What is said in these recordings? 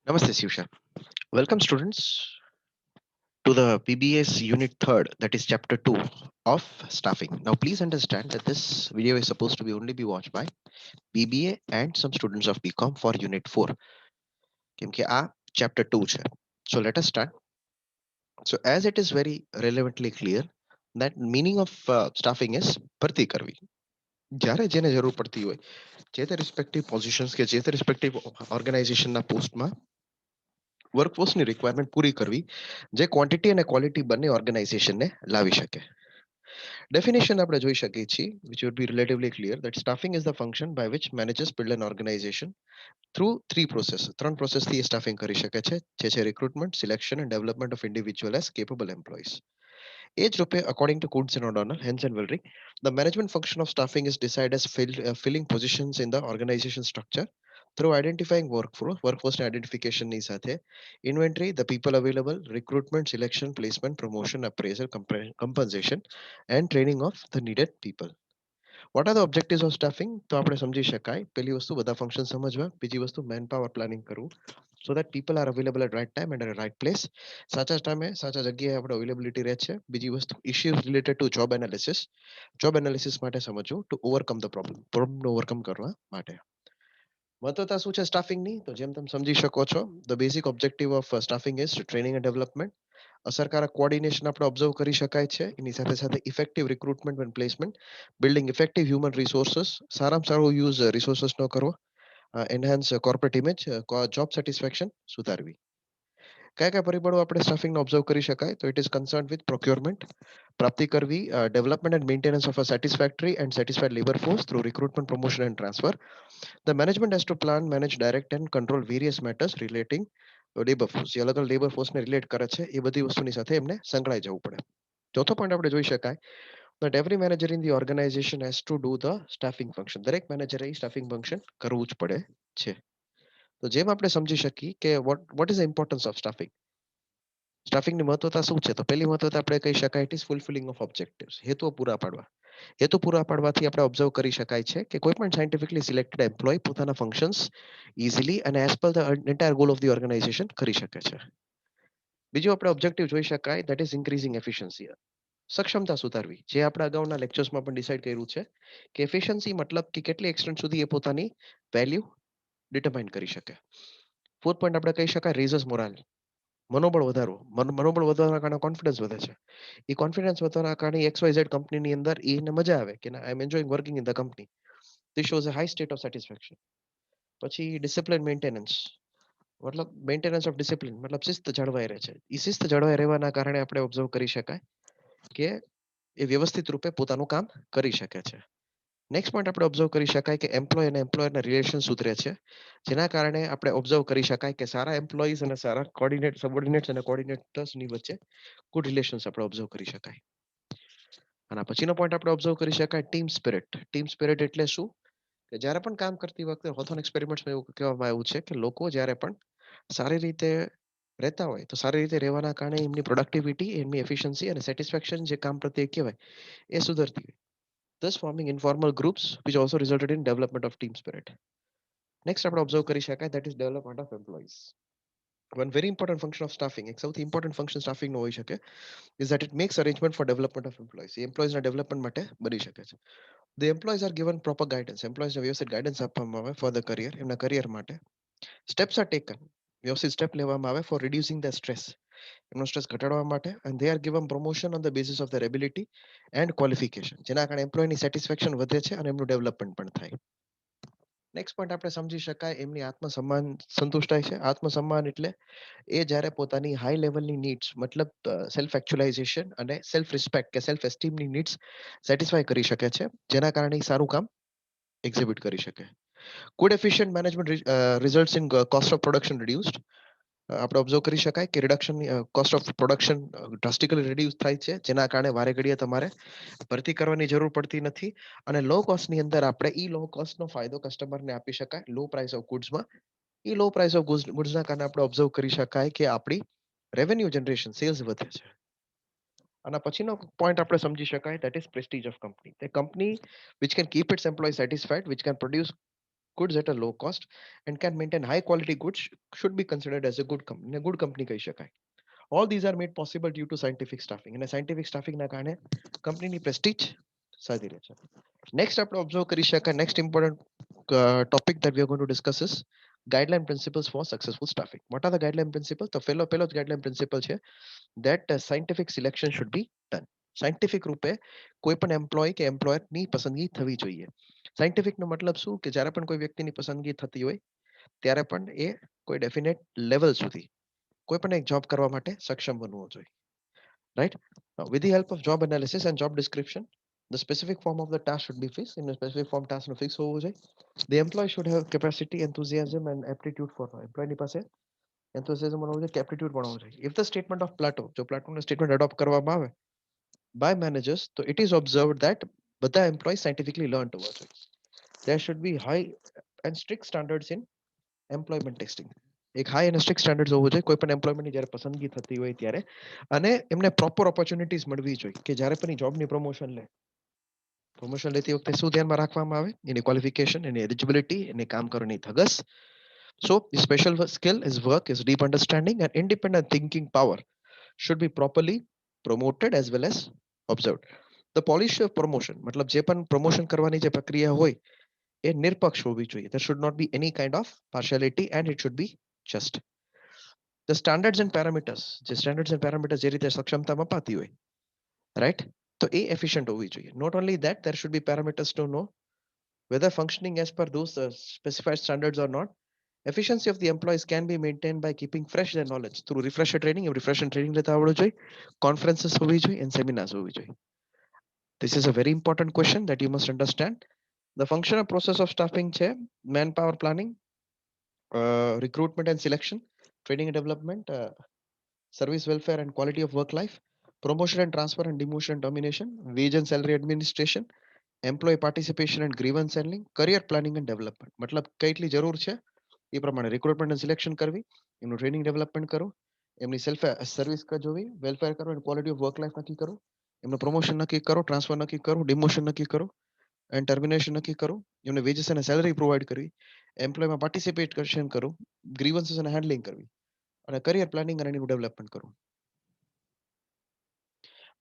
Namaste, Siusha. Welcome, students, to the PBS Unit 3rd, that is Chapter 2 of Staffing. Now, please understand that this video is supposed to be only be watched by PBA and some students of BCom for Unit 4. કેમ કે આ Chapter 2 છે. So, let us start. So, as it is very relevantly clear that meaning of staffing is ભરતી કરવી. જ્યારે જેને જરૂર પડતી હોય જે તે રિસ્પેક્ટિવ પોઝિશન્સ કે જે તે રિસ્પેક્ટિવ ઓર્ગેનાઇઝેશનના પોસ્ટમાં વર્કફોર્સની રિક્વાયરમેન્ટ પૂરી કરવી જે ક્વોન્ટિટી અને ક્વોલિટી બંને ઓર્ગેનાઇઝેશનને લાવી શકે. ડેફિનેશન આપણે જોઈ શકીએ છીએ which would be relatively clear that staffing is the function by which managers build an organization through three processes. ત્રણ પ્રોસેસથી સ્ટાફિંગ કરી શકે છે જે છે recruitment, selection and development of individual as capable employees. એ જ રૂપે according to Coons and O'Donnell, Hens and Wilring, the management function of staffing is decided as filling positions in the organization structure through identifying workforce identification ની સાથે inventory, the people available, recruitment, selection, placement, promotion, appraisal, compensation and training of the needed people. What are the objectives of staffing? તો આપણે સમજી શકાય પહેલી વસ્તુ બધા function સમજવા, બીજી વસ્તુ મેન પાવર પ્લાનિંગ કરવું so that people are available at right time and at right place. સાચા ટાઈમે સાચા જગ્યાએ આપણે અવેલેબિલિટી રહે છે. બીજી વસ્તુ issues related to job analysis માટે સમજવું ટુ ઓવરકમ ધ પ્રોબ્લેમને ઓવરકમ કરવા માટે. મહત્વતા શું છે સ્ટાફિંગની? તો જેમ તમે સમજી શકો છો the basic objective of staffing is training and development. અસરકારક કોઓર્ડિનેશન આપણે ઓબ્ઝર્વ કરી શકાય છે. એની સાથે સાથે effective recruitment and placement, building effective human resources, સારામાં સારો યુઝ રિસોર્સિસનો કરવો, enhance corporate image, job satisfaction સુધારવી. કયા કયા પરિબળો આપણે સ્ટાફિંગનો ઓબ્ઝર્વ કરી શકાય? તો it is concern with procurement, પ્રાપ્તિ કરવી, development and maintenance of a satisfactory and satisfied labour force through recruitment, promotion and transfer. The management has to plan, manage, direct and control various matters relating labour force. જે અલગ અલગ labour ફોર્સને relate કરે છે એ બધી વસ્તુની સાથે એમને સંકળાઈ જવું પડે. ચોથો પોઈન્ટ આપણે જોઈ શકાય that every manager in the organization has to do the staffing function. દરેક મેનેજરે સ્ટાફિંગ ફંક્શન કરવું જ પડે છે. તો જેમ આપણે સમજી શકીએ કે what is the importance of staffing? સ્ટાફિંગની મહત્વતા શું છે? તો પહેલી મહત્વતા આપણે કહી શકાય ઇટ ઇઝ ફુલફિલિંગ ઓફ ઓબ્જેક્ટિવ્સ. હેતુઓ પૂરા પાડવા. હેતુ પૂરા પાડવાથી આપણે ઓબ્ઝર્વ કરી શકાય છે કે કોઈ પણ સાયન્ટિફિકલી સિલેક્ટેડ એમ્પ્લોય પોતાના ફંક્શન્સ ઇઝીલી અને as per the entire goal of the organisation કરી શકે છે. બીજું આપણે ઓબ્જેક્ટિવ જોઈ શકાય દેટ ઇઝ ઇન્ક્રીઝિંગ એફિશિયન્સી. સક્ષમતા સુધારવી. જે આપણે અગાઉના લેક્ચર્સમાં પણ ડિસાઇડ કર્યું છે કે એફિશિયન્સી મતલબ કે કેટલી એક્સટેન્ટ સુધી એ પોતાની વેલ્યુ ડિટરમાઇન કરી શકે. ફોર્થ પોઈન્ટ આપણે કહી શકાય રેઝસ મોરાલ. મનોબળ વધારવું. મનોબળ વધવાના કારણે કોન્ફિડન્સ વધે છે. એ કોન્ફિડન્સ વધવાના કારણે એક્સ વાય ઝેડ કંપનીની અંદર એને મજા આવે કે I am enjoying working in the company. This shows a high state of satisfaction. પછી ડિસિપ્લિન મેન્ટેનન્સ, મતલબ મેન્ટેનન્સ ઓફ ડિસિપ્લિન મતલબ શિસ્ત જળવાઈ રહે છે. એ શિસ્ત જળવાઈ રહેવાના કારણે આપણે ઓબ્ઝર્વ કરી શકાય કે એ વ્યવસ્થિત રૂપે પોતાનું કામ કરી શકે છે. નેક્સ્ટ પોઈન્ટ આપણે ઓબ્ઝર્વ કરી શકાય કે એમ્પ્લોય અને એમ્પ્લોયરના રિલેશન સુધરે છે. જેના કારણે આપણે ઓબ્ઝર્વ કરી શકાય કે સારા એમ્પ્લોઈઝ અને સારા સબોર્ડિનેટ્સ અને કોઓર્ડિનેટર્સની વચ્ચે ગુડ રિલેશન્સ આપણે ઓબ્ઝર્વ કરી શકાય. અને પછીનો પોઈન્ટ આપણે ઓબ્ઝર્વ કરી શકાય ટીમ સ્પિરિટ. ટીમ સ્પિરિટ એટલે શું? કે જ્યારે પણ કામ કરતી વખતે હોથોન એક્સપેરિમેન્ટ્સમાં એવું કહેવામાં આવ્યું છે કે લોકો જ્યારે પણ સારી રીતે રહેતા હોય તો સારી રીતે રહેવાના કારણે એમની પ્રોડક્ટિવિટી, એમની એફિશિયન્સી અને સેટિસ્ફેક્શન જે કામ પ્રત્યે કહેવાય એ સુધરતી હોય. thus forming informal groups which also resulted in development of team spirit. Next આપણે ઓબ્ઝર્વ કરી શકાય that is development of employees. One very important function of staffing, એક સૌથી ઇમ્પોર્ટન્ટ ફંક્શન સ્ટાફિંગ નો હોઈ શકે is that it makes arrangement for development of employees. એ એમ્પ્લોઈઝના development માટે બની શકે છે. The employees are given proper guidance. એમ્પ્લોઈઝને વ્યવસ્થિત ગાઈડન્સ આપવામાં આવે for the career, એમના કરિયર માટે. Steps are taken. વ્યવસ્થિત સ્ટેપ લેવામાં આવે for reducing the stress. એમનો સ્ટ્રેસ ઘટાડવા માટે and they are given promotion on the basis of their ability and qualification. જેના કારણે એમ્પ્લોયની સેટિસ્ફેક્શન વધે છે અને એમનું ડેવલપમેન્ટ પણ થાય. નેક્સ્ટ પોઈન્ટ આપણે સમજી શકાય એમની આત્મસન્માન સંતુષ્ટાય છે. આત્મસન્માન એટલે એ જ્યારે પોતાની હાઈ લેવલની નીડ્સ મતલબ સેલ્ફ એકચ્યુઅલાઇઝેશન અને સેલ્ફ રિસ્પેક્ટ કે સેલ્ફ એસ્ટીમની નીડ્સ સેટિસ્ફાઈ કરી શકે છે જેના કારણે એ સારું કામ એક્ઝિબિટ કરી શકે. Good efficient management results in cost of production reduced. આપણે ઓબ્ઝર્વ કરી શકાય કે reduction cost of production drastically reduce થાય છે જેના કારણે વારે ઘડીએ તમારે ભરતી કરવાની જરૂર પડતી નથી અને લો કોસ્ટની અંદર આપણે ઈ લો કોસ્ટનો ફાયદો કસ્ટમરને આપી શકાય લો પ્રાઇસ ઓફ ગુડ્સમાં. ઈ લો પ્રાઇસ ઓફ ગુડ્સના કારણે આપણે ઓબ્ઝર્વ કરી શકાય કે આપણી રેવન્યુ જનરેશન સેલ્સ વધે છે. અને પછીનો પોઈન્ટ આપણે સમજી શકાય that is prestige of company. The company which can keep its employees satisfied, which can produce goods at a low cost and can maintain high quality goods should be considered as a good company. A good company કહી શકાય. All these are made possible due to scientific staffing. અને scientific staffing ના કારણે કંપનીની Prestige સાધી રહે છે. Next આપણે observe કરી શકાય. Next important topic that we are going to discuss is guideline principles for successful staffing. What are the guideline principles? તો પહેલો જ guideline principle છે that scientific selection should be done. Scientific રૂપે કોઈ પણ એમ્પ્લોય કે એમ્પ્લોયરની પસંદગી થવી જોઈએ. સાયન્ટિફિક નો મતલબ શું કે જ્યારે પણ કોઈ વ્યક્તિની પસંદગી થતી હોય ત્યારે પણ એ કોઈ ડેફિનેટ લેવલ સુધી કોઈ પણ એક જોબ કરવા માટે સક્ષમ બનવું જોઈએ. Right? Now, with the help of job analysis and job description, the specific form of the task should be fixed. In a specific form task નો ફિક્સ હોવો જોઈએ. The employee should have capacity, enthusiasm and aptitude for employee ની પાસે enthusiasm હોવો જોઈએ કે aptitude પણ હોવો જોઈએ. If the statement of Plato, જો પ્લાટોનો સ્ટેટમેન્ટ એડોપ્ટ કરવામાં આવે by managers, so it is observed that બધા employees scientifically learned હોવા જોઈએ. There should be high and strict standards in employment testing. એક હાઈ અને સ્ટ્રિક્ટ સ્ટાન્ડર્ડ્સ હોવું જોઈએ કોઈ પણ એમ્પ્લોયમેન્ટની જ્યારે પસંદગી થતી હોય ત્યારે અને એમને પ્રોપર ઓપોર્ચ્યુનિટીઝ મળવી જોઈએ કે જ્યારે પણ જોબની પ્રમોશન લેતી વખતે શું ધ્યાનમાં રાખવામાં આવે એની ક્વોલિફિકેશન એની એલિજિબિલિટી એની કામ કરવાની ધગસ. So the special skill is work is deep understanding and independent thinking power should be properly promoted as well as observed. The policy of promotion મતલબ જે પણ પ્રમોશન કરવાની જે પ્રક્રિયા હોય એ નિરપક્ષ હોવી જોઈએ. There should not be any kind of partiality and it should be just. The standards and parameters જે standards and parameters જે રીતે સક્ષમતા મપાતી હોય right તો એ efficient હોવી જોઈએ. Not only that there should be parameters to know whether functioning as per those specified standards or not. Efficiency of the employees can be maintained by keeping fresh their knowledge through refresher training. refresher training લેતા આવડવું જોઈએ, conferences હોવી જોઈએ and seminars હોવી જોઈએ. This is a very important question that you must understand. The functional process of staffing છે manpower planning, recruitment and selection, training and development, service welfare and quality of work life, promotion and transfer and demotion and termination, wage and salary administration, employee participation and grievance handling, career planning and development. મતલબ કેટલી જરૂર છે એ પ્રમાણે recruitment અને selection કરવી, એમનું training development કરો, એમની સેલ્ફ સર્વિસ જોવી, વેલફેર કરો અને ક્વોલિટી ઓફ વર્ક લાઈફ નક્કી કરો, એમનું પ્રમોશન નક્કી કરો, ટ્રાન્સફર નક્કી કરો, ડિમોશન નક્કી કરો એન્ડ ટર્મિનેશન નક્કી કરો, એમને વેજીસ અને સેલરી પ્રોવાઈડ કરવી, એમ્પ્લોયમાં પાર્ટિસિપેશન કરવું, ગ્રીવન્સીસ અને હેન્ડલિંગ કરવી અને કરિયર પ્લાનિંગ અને એનું ડેવલપમેન્ટ કરવું.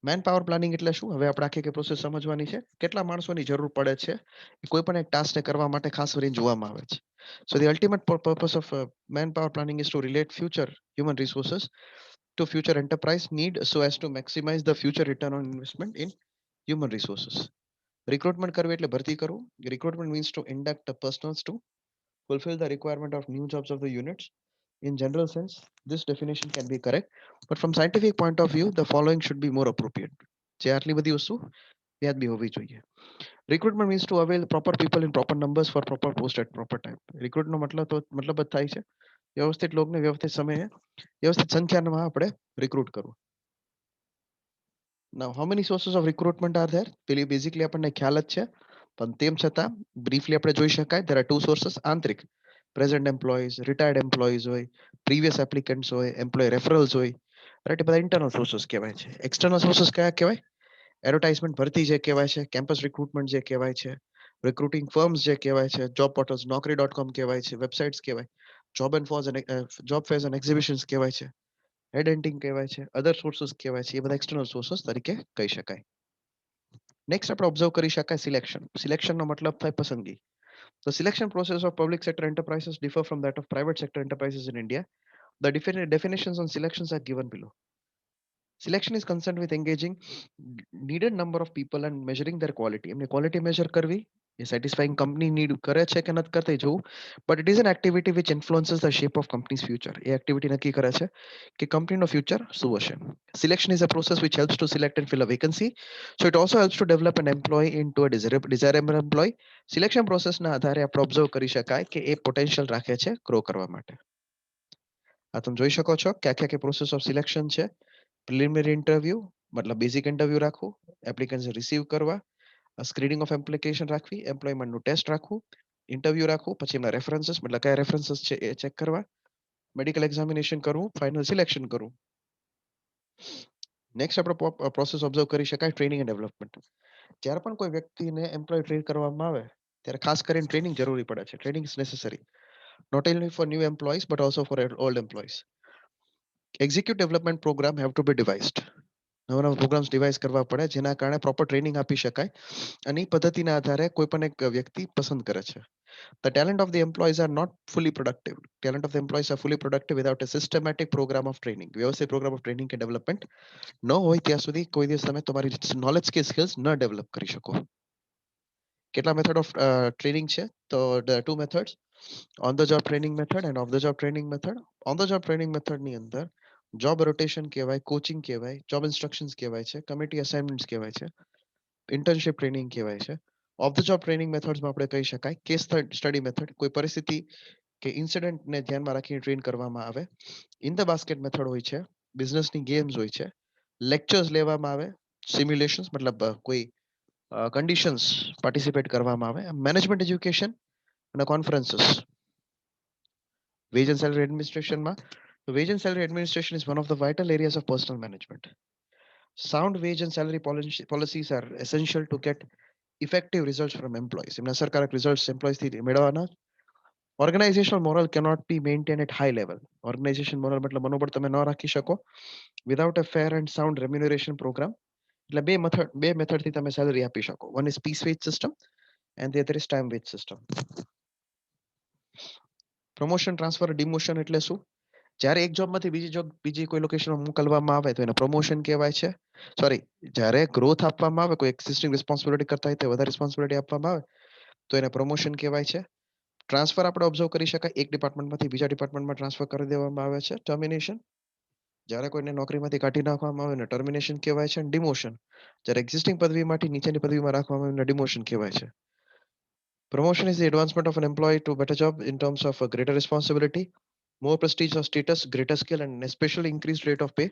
મેન પાવર પ્લાનિંગ એટલે શું? હવે આપણે આખી પ્રોસેસ સમજવાની છે. કેટલા માણસોની જરૂર પડે છે કોઈ પણ એક ટાસ્કને કરવા માટે ખાસ કરીને જોવામાં આવે છે. So the ultimate purpose of manpower planning is to relate future human resources to future enterprise need so as to maximize the future return on investment in human resources. Recruitment કરવી એટલે ભરતી કરવું. Recruitment means to induct the personnel to fulfill the requirement of new jobs of the units. In general sense, this definition can be correct, but from scientific point of view, the following should be more appropriate. જે આટલી બધી વસ્તુ વ્યાજબી હોવી જોઈએ. Recruitment means to avail proper people in proper numbers for proper post at proper time. Recruit નો મતલબ જ થાય છે વ્યવસ્થિત લોકોને વ્યવસ્થિત સમયે વ્યવસ્થિત સંખ્યામાં આપણે recruit કરવું. Now, how many sources of recruitment are there? પેલી basically આપણને ખ્યાલ જ છે, પણ તેમ છતાં briefly આપણે જોઈ શકાય. There are two sources. આંતરિક present employees, retired employees હોય, previous applicants હોય, employee referrals હોય, right? એ બધા internal sources કહેવાય છે. External sources કયા કહેવાય? એડવર્ટાઇઝમેન્ટ ભરતી જે કહેવાય છે, કેમ્પસ રિક્રુટમેન્ટ જે કહેવાય છે, રિક્રુટિંગ ફર્મ્સ જે કહેવાય છે, જોબ પોર્ટલ્સ naukri.com કહેવાય છે, વેબસાઇટ્સ કહેવાય, જોબ ફેર્સ એન્ડ એક્ઝિબિશન્સ કહેવાય છે, હેડ હન્ટિંગ કહેવાય છે, અધર સોર્सेस કહેવાય છે. એ બધા એક્સટર્નલ સોર્सेस તરીકે કહી શકાય. નેક્સ્ટ આપણે ઓબ્ઝર્વ કરી શકાય સિલેક્શન. સિલેક્શનનો મતલબ થાય પસંદગી. The selection process of public sector enterprises differ from that of private sector enterprises in India. The definitions on selections are given below. Selection is concerned with engaging needed number of people and measuring their quality. એમની quality measure કરવી, એ satisfying company need કરે છે કે નથી કરતી જોવું. But it is an activity which influences the shape of company's future. A activity નક્કી કરે છે કે કંપનીનો future શું હશે. Selection is a process which helps to select and fill a vacancy. So it also helps to develop an employee into a desirable employee. Selection process ના આધારે આપણે observe કરી શકાય કે એ potential રાખે છે grow કરવા માટે. આ તમે જોઈ શકો છો કે આખી process of selection છે. પ્રિલિમિનરી ઇન્ટરવ્યુ મતલબ બેઝિક ઇન્ટરવ્યુ રાખવું, એપ્લિકન્ટ્સ રિસીવ કરવા, સ્ક્રીનિંગ ઓફ એપ્લિકેશન રાખવી, એમ્પ્લોયમેન્ટનું ટેસ્ટ રાખવું, ઇન્ટરવ્યુ રાખવું, પછી એમના રેફરન્સીસ મતલબ કયા રેફરન્સીસ છે એ ચેક કરવા, મેડિકલ એક્ઝામિનેશન કરવું, ફાઇનલ સિલેક્શન કરવું. નેક્સ્ટ આપણે પ્રોસેસ ઓબ્ઝર્વ કરી શકાય ટ્રેનિંગ એન્ડ ડેવલપમેન્ટ. જ્યારે પણ કોઈ વ્યક્તિને એમ્પ્લોય ટ્રેન કરવામાં આવે ત્યારે ખાસ કરીને ટ્રેનિંગ જરૂરી પડે છે. Training is necessary not only for new employees but also for old employees. Executive development program have to be devised. નવા નવા પ્રોગ્રામ્સ ડિવાઇસ કરવા પડે જેના કારણે પ્રોપર ટ્રેનિંગ આપી શકાય અને એ પદ્ધતિના આધારે કોઈ પણ એક વ્યક્તિ પસંદ કરે છે. The talent of the employees are not fully productive. Talent of the employees are fully productive without a systematic program of training. વ્યવસ્થિત પ્રોગ્રામ ઓફ ટ્રેનિંગ કે ડેવલપમેન્ટ ન હોય ત્યાં સુધી કોઈ દિવસ તમે તમારી નોલેજ કે સ્કિલ્સ ન ડેવલપ કરી શકો. કેટલા મેથડ ઓફ ટ્રેનિંગ છે? તો two methods, on the job training method and off the job training method. On the job training મેથડની અંદર જોબ રોટેશન કહેવાય, કોચિંગ કહેવાય, જોબ ઇન્સ્ટ્રક્શન્સ કહેવાય છે, કમિટી અસાઇનમેન્ટ્સ કહેવાય છે, ઇન્ટર્નશિપ ટ્રેનિંગ કહેવાય છે. ઓફ ધ જોબ ટ્રેનિંગ મેથડ્સમાં આપણે કહી શકાય કેસ સ્ટડી મેથડ, કોઈ પરિસ્થિતિ કે ઇન્સિડન્ટને ધ્યાનમાં રાખીને ટ્રેન કરવામાં આવે. ઇન ધ બાસ્કેટ મેથડ હોય છે, બિઝનેસની ગેમ્સ હોય છે, લેક્ચર્સ લેવામાં આવે, સિમ્યુલેશન્સ મતલબ કોઈ કન્ડિશન્સ પાર્ટિસિપેટ કરવામાં આવે, મેનેજમેન્ટ એજ્યુકેશન અને કોન્ફરન્સીસ. વેજ એન્ડ સેલરી એડમિનિસ્ટ્રેશનમાં wage and salary administration is one of the vital areas of personal management. Sound wage and salary policies are essential to get effective results from employees. એમના અસરકારક results employees થી મેળવવાના. Organizational moral cannot be maintained at high level. Organization moral મતલબ મનોબળ તમે ન રાખી શકો without a fair and sound remuneration program. એટલે બે મેથડ થી તમે સેલરી આપી શકો. One is piece wage system and the other is time wage system. Promotion transfer demotion એટલે શું? જ્યારે એક જોબમાંથી બીજી કોઈ લોકેશનમાં મોકલવામાં આવે તો એને પ્રમોશન કહેવાય છે. સોરી, જ્યારે ગ્રોથ આપવામાં આવે, કોઈ એક્ઝિસ્ટિંગ રિસ્પોન્સિબિલિટી કરતા હોય તે વધારે રિસ્પોન્સિબિલિટી આપવામાં આવે તો એને પ્રમોશન કહેવાય છે. ટ્રાન્સફર આપણે ઓબ્ઝર્વ કરી શકાય, એક ડિપાર્ટમેન્ટમાંથી બીજા ડિપાર્ટમેન્ટમાં ટ્રાન્સફર કરી દેવામાં આવે છે. ટર્મિનેશન, જ્યારે કોઈને નોકરીમાંથી કાઢી નાખવામાં આવે એને ટર્મિનેશન કહેવાય છે. ડિમોશન, જ્યારે એક્ઝિસ્ટિંગ પદવીમાંથી નીચેની પદવીમાં રાખવામાં આવે એને ડિમોશન કહેવાય છે. Promotion is the advancement of an employee to a better job in terms of a greater responsibility, more prestige or status, greater skill, and especially increased rate of pay.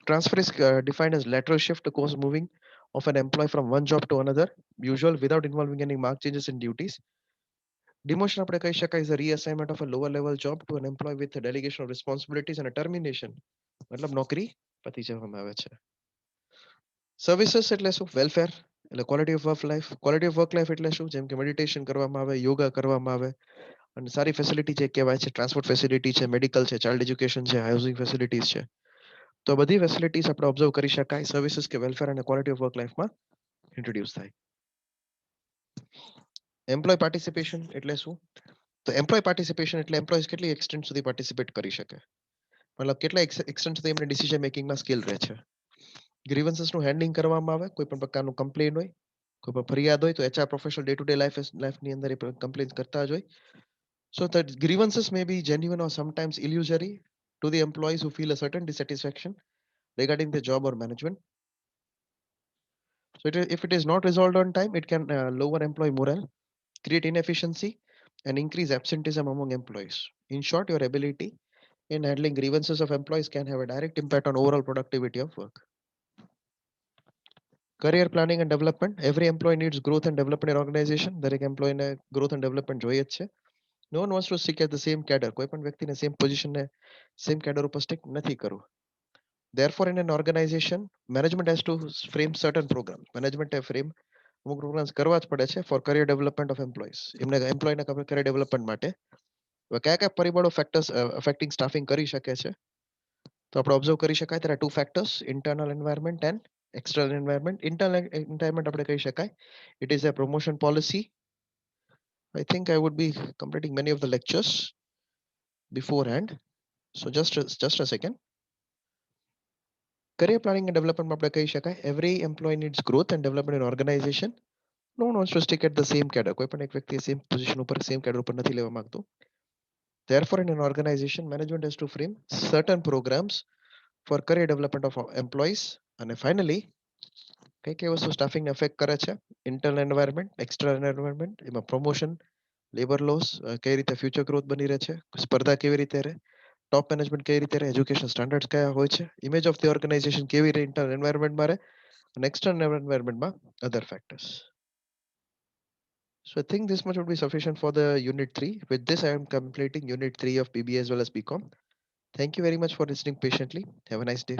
Transfer is defined as lateral shift, the course moving of an employee from one job to another, usual without involving any marked changes in duties. Demotion આપણે કહી શકાય is a reassignment of a lower level job to an employee with a delegation of responsibilities, and a termination મતલબ નોકરી પતી જવામાં આવે છે. Services એટલે શું? વેલફેર એટલે quality of work life. Quality of work life એટલે શું? જેમ કે મેડિટેશન કરવામાં આવે, યોગા કરવામાં આવે અને સારી ફેસિલિટી જે કહેવાય છે, ટ્રાન્સપોર્ટ ફેસિલિટી છે, મેડિકલ છે, ચાઇલ્ડ એજ્યુકેશન છે, હાઉસિંગ ફેસિલિટીઝ છે. તો બધી ફેસિલિટીઝ આપણે ઓબ્ઝર્વ કરી શકાય સર્વિસીસ કે વેલફેર અને ક્વોલિટી ઓફ વર્ક લાઈફમાં ઇન્ટ્રોડ્યુસ થાય. એમ્પ્લોય પાર્ટિસિપેશન એટલે શું? તો એમ્પ્લોય પાર્ટિસિપેશન એટલે એમ્પ્લોયઝ કેટલી એક્સટેન્ટ સુધી પાર્ટિસિપેટ કરી શકે, મતલબ કેટલા એક્સટેન્ટ સુધી એમને ડિસિઝન મેકિંગમાં સ્કિલ રહે છે. ગ્રીવન્સીસનું હેન્ડલિંગ કરવામાં આવે, કોઈ પણ પ્રકારનું કમ્પ્લેન હોય, કોઈ પણ ફરિયાદ હોય તો HR professional day to day લાઈફની અંદર એ કમ્પ્લેન કરતા જ હોય. So that grievances may be genuine or sometimes illusory to the employees who feel a certain dissatisfaction regarding the job or management. So if it is not resolved on time, it can lower employee morale, create inefficiency, and increase absenteeism among employees. In short, your ability in handling grievances of employees can have a direct impact on overall productivity of work. Career planning and development. Every employee needs growth and development in organization. દરેક employee ને growth and development જોઈએ જ છે. No one wants to stick at the same cadre. કોઈ પણ વ્યક્તિને same પોઝિશનને same cadre ઉપર stick નથી કરવું. Therefore, in an organization, management has to frame certain programs. Management A frame અમુક પ્રોગ્રામ્સ કરવા જ પડે છે for career development of employees. એમને એમ્પ્લોયના career development માટે કયા કયા પરિબળો ફેક્ટર્સ affecting staffing કરી શકે છે? તો આપણે ઓબ્ઝર્વ કરી શકાય there are two factors, internal environment and external environment. Internal environment આપણે કહી શકાય it is a promotion policy. I think I would be completing many of the lectures beforehand. So just a second. Career planning and development માં આપણે કહી શકાય every employee needs growth and development in organization. No one wants to stick at the same cadre. કોઈ પણ એક વ્યક્તિ same position ઉપર same cadre ઉપર નથી લેવા માંગતો. Therefore, in an organization, management has to frame certain programs for career development of employees. And finally, કઈ કઈ વસ્તુ સ્ટાફિંગને અફેક્ટ કરે છે? ઇન્ટરનલ એન્વાયરમેન્ટ, એક્સટર્નલ એન્વાયરમેન્ટ, એમાં પ્રમોશન, લેબર લોસ, કઈ રીતે ફ્યુચર ગ્રોથ બની રહે છે, સ્પર્ધા કેવી રીતે રહે, ટોપ મેનેજમેન્ટ કઈ રીતે રહે, એજ્યુકેશન સ્ટાન્ડર્ડ્સ કયા હોય છે, ઇમેજ ઓફ ધી ઓર્ગેનાઇઝેશન કેવી રીતે ઇન્ટરનલ એન્વાયરમેન્ટમાં રહે અને એક્સટર્નલ એન્વાયરમેન્ટમાં other factors. So I think this much would be sufficient for the unit 3. With this, I am completing unit 3 of BBA as well as BCom. Thank you very much for listening patiently. Have a nice day.